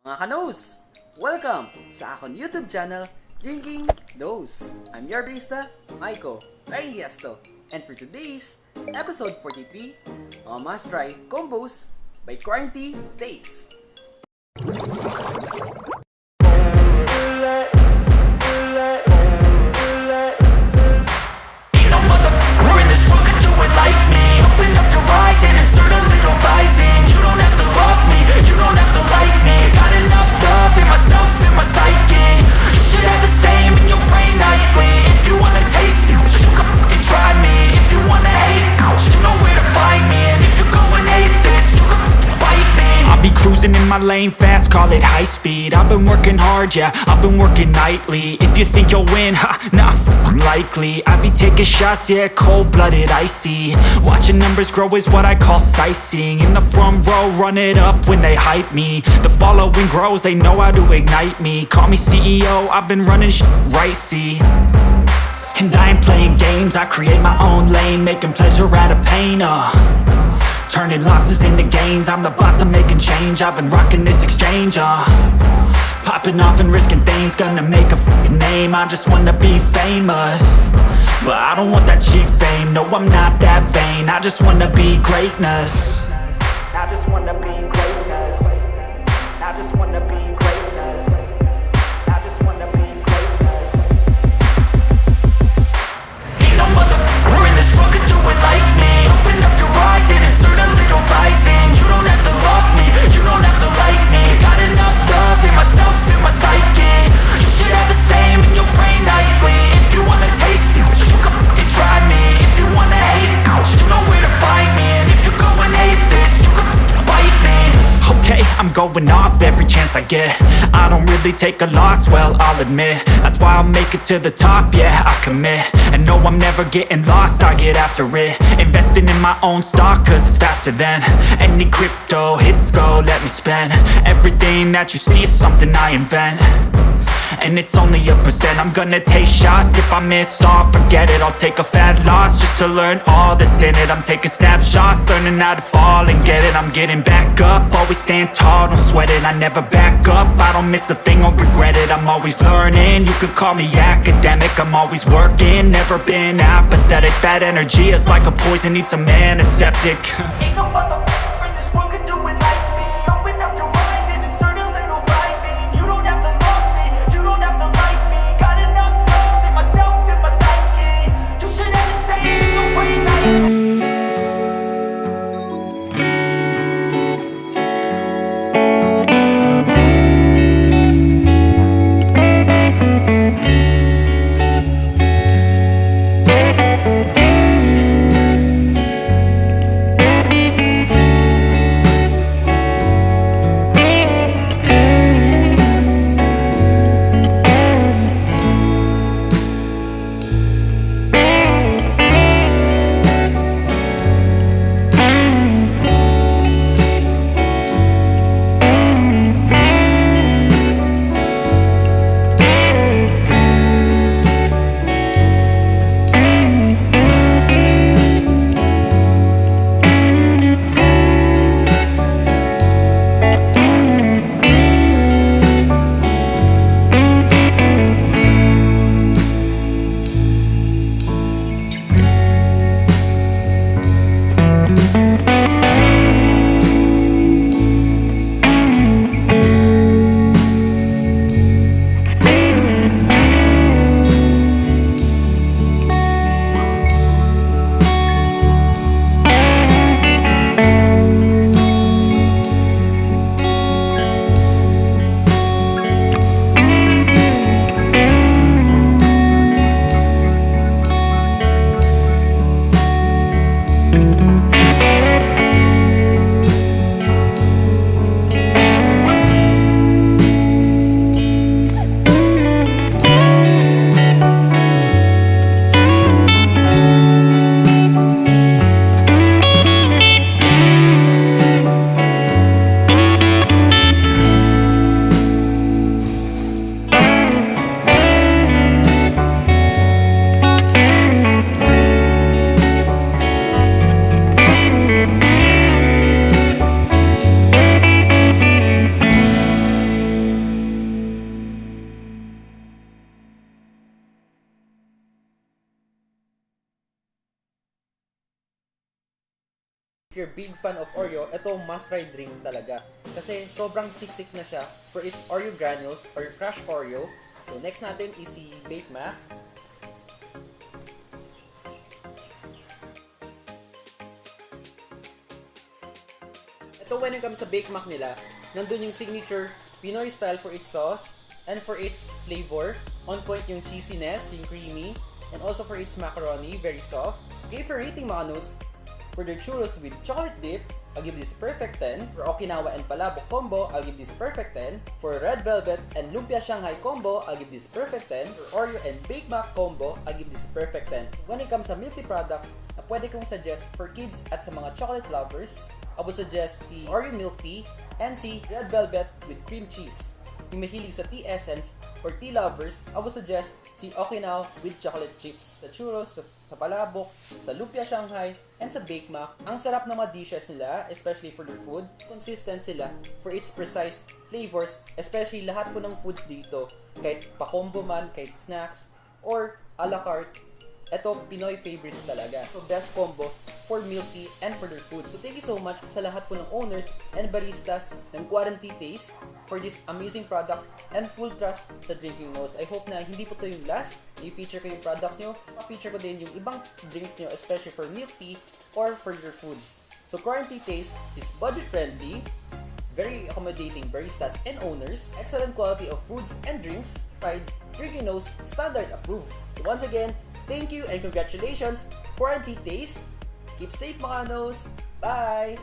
Mga kanos! Welcome sa akong YouTube channel, Drinking Dose. I'm your barista, Maiko Quaranteataste. And for today's episode 43, must-try combos by Quaranteataste. Cruising in my lane fast, call it high speed. I've been working hard, yeah, I've been working nightly. If you think you'll win, ha, not likely. I be taking shots, yeah, cold-blooded, icy. Watching numbers grow is what I call sightseeing. In the front row, run it up when they hype me. The following grows, they know how to ignite me. Call me CEO, I've been running right, see. And I ain't playing games, I create my own lane, making pleasure out of pain, turning losses into gains, I'm the boss, I'm making change. I've been rocking this exchange, popping off and risking things, gonna make a f***ing name. I just wanna be famous, but I don't want that cheap fame. No, I'm not that vain, I just wanna be greatness. I just wanna be greatness. I just wanna be greatness. I just wanna be greatness. Ain't no motherfucker in this world could do it like me. Open up your eyes and insert a little rising. You don't have to love me, you don't have to like me. Got enough love in myself, in my psyche. You should have the same in your brain nightly. If you wanna taste me, you can fucking try me. If you wanna hate, you know where to find me. And if you go and hate this, you can fucking bite me. Okay, I'm going off every chance I get. I don't really take a loss, well, I'll admit. That's why I'll make it to the top, yeah, I commit. And no, I'm never getting lost, I get after it. Investing in my own stock, cause it's faster than any crypto hits go, let me spend. Everything that you see is something I invent, and it's only a percent. I'm gonna take shots, if I miss all, forget it. I'll take a fat loss just to learn all that's in it. I'm taking snapshots, learning how to fall and get it. I'm getting back up, always stand tall, don't sweat it. I never back up, I don't miss a thing or regret it. I'm always learning, you could call me academic. I'm always working, never been apathetic. That energy is like a poison, needs some antiseptic. Ain't no motherfucker in this world could do it like me. Open up your eyes and insert a little rising. You don't have to love me, you don't have to like me. Got enough love in myself, in my psyche. You should have the same in your brain night. you're big fan of Oreo, ito must-try drink talaga. Kasi sobrang siksik na siya for its Oreo granules or crushed Oreo. So next natin is si Bake Mac. Ito when it comes sa Bake Mac nila, nandun yung signature Pinoy style for its sauce and for its flavor. On point yung cheesiness, yung creamy, and also for its macaroni, very soft. Okay, for rating mga nos, for their churros with chocolate dip, I'll give this perfect 10. For Okinawa and Palabok combo, I'll give this perfect 10. For red velvet and Lumpia Shanghai combo, I'll give this perfect 10. For Oreo and Bake Mac combo, I'll give this perfect 10. When it comes sa Milktea products na pwede kong suggest for kids at sa mga chocolate lovers, I would suggest si Oreo Milktea and si red velvet with cream cheese. Yung mahilig sa tea essence or tea lovers, I would suggest si Okinawa with chocolate chips. Sa churros, sa palabok, sa Lumpia Shanghai, and sa Bake Mac. Ang sarap ng mga dishes nila, especially for their food. Consistent sila for its precise flavors, especially lahat po ng foods dito. Kahit pa-combo man, kahit snacks, or a la carte. Ito, Pinoy favorites talaga. So, best combo for Milktea and for their foods. So, thank you so much sa lahat po ng owners and baristas ng Quaranteataste for these amazing products and full trust sa Drinking Nose. I hope na hindi po ito yung last. I-feature ko yung products nyo. I-feature ko din yung ibang drinks nyo, especially for Milktea or for your foods. So, Quaranteataste is budget-friendly, very accommodating baristas and owners, excellent quality of foods and drinks, fried, Drinking Nose, standard approved. So once again, thank you and congratulations, Quaranteataste. Keep safe mga nos. Bye!